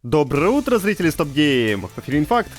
Доброе утро, зрители Стоп Гейм! В эфире Инфакт.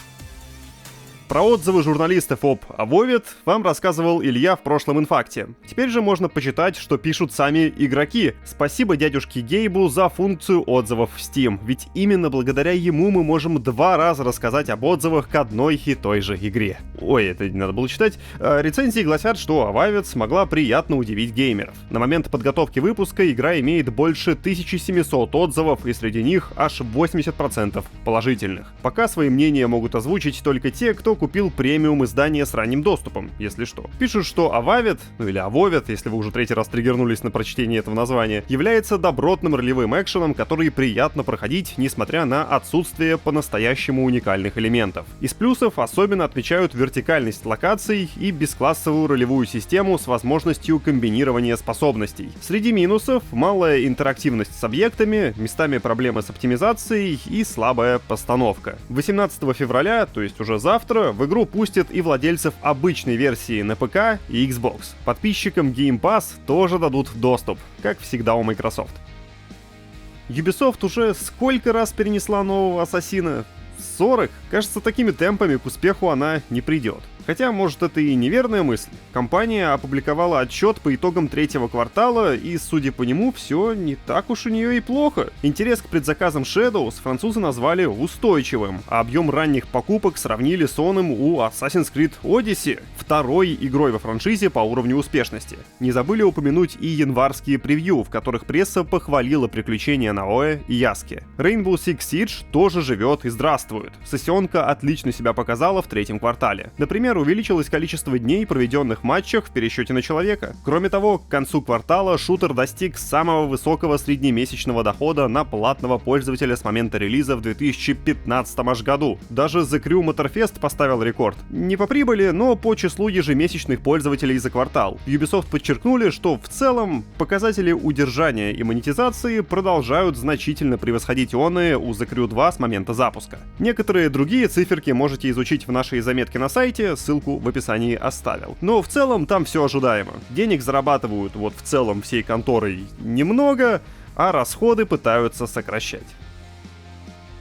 Про отзывы журналистов об Avowed вам рассказывал Илья в прошлом инфакте. Теперь же можно почитать, что пишут сами игроки. Спасибо дядюшке Гейбу за функцию отзывов в Steam, ведь именно благодаря ему мы можем 2 раза рассказать об отзывах к одной и той же игре. Ой, это не надо было читать. Рецензии гласят, что Avowed смогла приятно удивить геймеров. На момент подготовки выпуска игра имеет больше 1700 отзывов, и среди них аж 80% положительных. Пока свои мнения могут озвучить только те, кто купил премиум издание с ранним доступом, если что. Пишут, что Avowed, или Avowed, если вы уже 3-й раз триггернулись на прочтение этого названия, является добротным ролевым экшеном, который приятно проходить, несмотря на отсутствие по-настоящему уникальных элементов. Из плюсов особенно отмечают вертикальность локаций и бесклассовую ролевую систему с возможностью комбинирования способностей. Среди минусов — малая интерактивность с объектами, местами проблемы с оптимизацией и слабая постановка. 18 февраля, то есть уже завтра, в игру пустят и владельцев обычной версии на ПК и Xbox. Подписчикам Game Pass тоже дадут доступ, как всегда у Microsoft. Ubisoft уже сколько раз перенесла нового Ассасина? 40? Кажется, такими темпами к успеху она не придет. Хотя, может, это и неверная мысль. Компания опубликовала отчет по итогам 3-го квартала, и, судя по нему, все не так уж у нее и плохо. Интерес к предзаказам Shadows французы назвали устойчивым, а объем ранних покупок сравнили с оным у Assassin's Creed Odyssey, второй игрой во франшизе по уровню успешности. Не забыли упомянуть и январские превью, в которых пресса похвалила приключения Наоэ и Яски. Rainbow Six Siege тоже живет и здравствует. Сессионка отлично себя показала в 3-м квартале. Например, увеличилось количество дней, проведенных в матчах в пересчете на человека. Кроме того, к концу квартала шутер достиг самого высокого среднемесячного дохода на платного пользователя с момента релиза в 2015 аж году. Даже The Crew Motorfest поставил рекорд. Не по прибыли, но по числу ежемесячных пользователей за квартал. Ubisoft подчеркнули, что в целом показатели удержания и монетизации продолжают значительно превосходить оные у The Crew 2 с момента запуска. Некоторые другие циферки можете изучить в нашей заметке на сайте, ссылку в описании оставил. Но в целом там все ожидаемо. Денег зарабатывают вот в целом всей конторой немного, а расходы пытаются сокращать.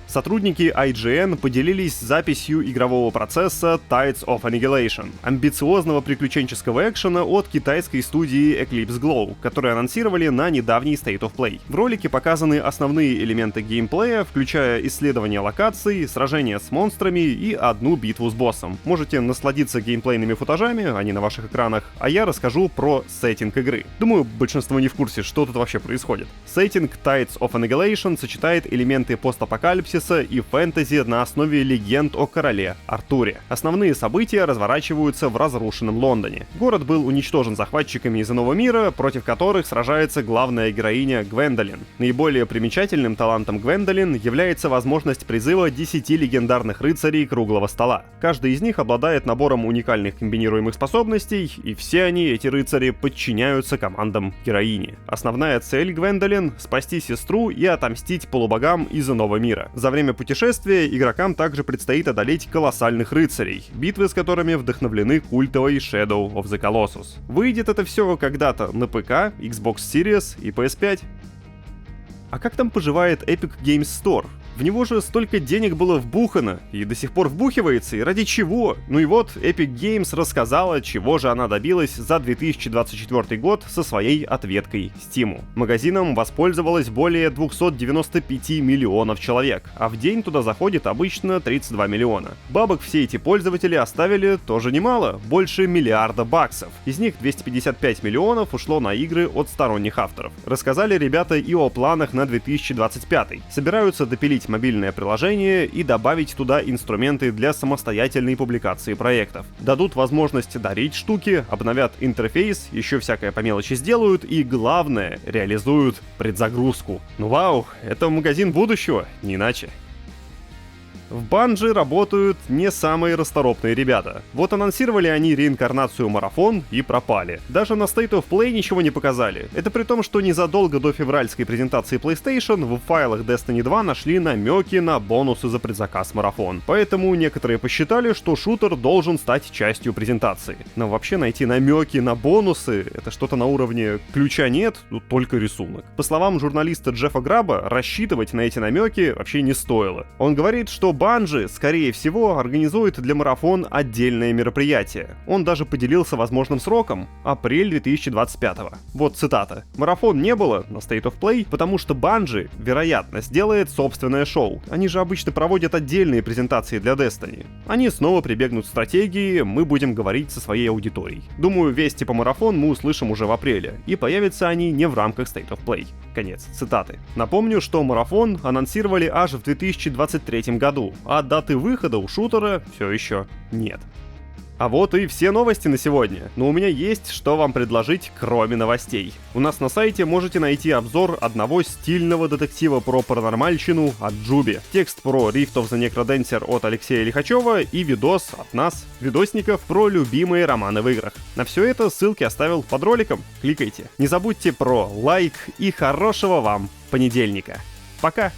Сотрудники IGN поделились записью игрового процесса Tides of Annihilation, амбициозного приключенческого экшена от китайской студии Eclipse Glow, который анонсировали на недавний State of Play. В ролике показаны основные элементы геймплея, включая исследование локаций, сражения с монстрами и одну битву с боссом. Можете насладиться геймплейными футажами, они на ваших экранах, а я расскажу про сеттинг игры. Думаю, большинство не в курсе, что тут вообще происходит. Сеттинг Tides of Annihilation сочетает элементы постапокалипсиса и фэнтези на основе легенд о короле Артуре. Основные события разворачиваются в разрушенном Лондоне. Город был уничтожен захватчиками из Иного мира, против которых сражается главная героиня Гвендолин. Наиболее примечательным талантом Гвендолин является возможность призыва 10 легендарных рыцарей круглого стола. Каждый из них обладает набором уникальных комбинируемых способностей, и все они, эти рыцари, подчиняются командам героини. Основная цель Гвендолин — спасти сестру и отомстить полубогам из Иного мира. За время путешествия игрокам также предстоит одолеть колоссальных рыцарей, битвы с которыми вдохновлены культовой Shadow of the Colossus. Выйдет это все когда-то на ПК, Xbox Series и PS5. А как там поживает Epic Games Store? В него же столько денег было вбухано, и до сих пор вбухивается, и ради чего? Ну и вот, Epic Games рассказала, чего же она добилась за 2024 год со своей ответкой Steam. Магазином воспользовалось более 295 миллионов человек, а в день туда заходит обычно 32 миллиона. Бабок все эти пользователи оставили тоже немало, больше миллиарда баксов. Из них 255 миллионов ушло на игры от сторонних авторов. Рассказали ребята и о планах на 2025. Собираются допилить мобильное приложение и добавить туда инструменты для самостоятельной публикации проектов. Дадут возможность дарить штуки, обновят интерфейс, еще всякое по мелочи сделают и, главное, реализуют предзагрузку. Ну вау, это магазин будущего, не иначе. В Bungie работают не самые расторопные ребята. Вот анонсировали они реинкарнацию Марафон и пропали. Даже на State of Play ничего не показали. Это при том, что незадолго до февральской презентации PlayStation в файлах Destiny 2 нашли намеки на бонусы за предзаказ Марафон. Поэтому некоторые посчитали, что шутер должен стать частью презентации. Но вообще найти намеки на бонусы — это что-то на уровне ключа нет, только рисунок. По словам журналиста Джеффа Граба, рассчитывать на эти намеки вообще не стоило. Он говорит, что Bungie, скорее всего, организует для Марафон отдельное мероприятие. Он даже поделился возможным сроком — апрель 2025. Вот цитата. «Марафон не было на State of Play, потому что Bungie, вероятно, сделает собственное шоу. Они же обычно проводят отдельные презентации для Destiny. Они снова прибегнут к стратегии, мы будем говорить со своей аудиторией. Думаю, вести по Марафон мы услышим уже в апреле, и появятся они не в рамках State of Play». Конец цитаты. Напомню, что Марафон анонсировали аж в 2023 году, а даты выхода у шутера все еще нет. А вот и все новости на сегодня. Но у меня есть что вам предложить, кроме новостей. У нас на сайте можете найти обзор одного стильного детектива про паранормальщину от Джуби, текст про Rift of the Necrodancer от Алексея Лихачева и видос от нас, видосников, про любимые романы в играх. На все это ссылки оставил под роликом. Кликайте. Не забудьте про лайк и хорошего вам понедельника. Пока!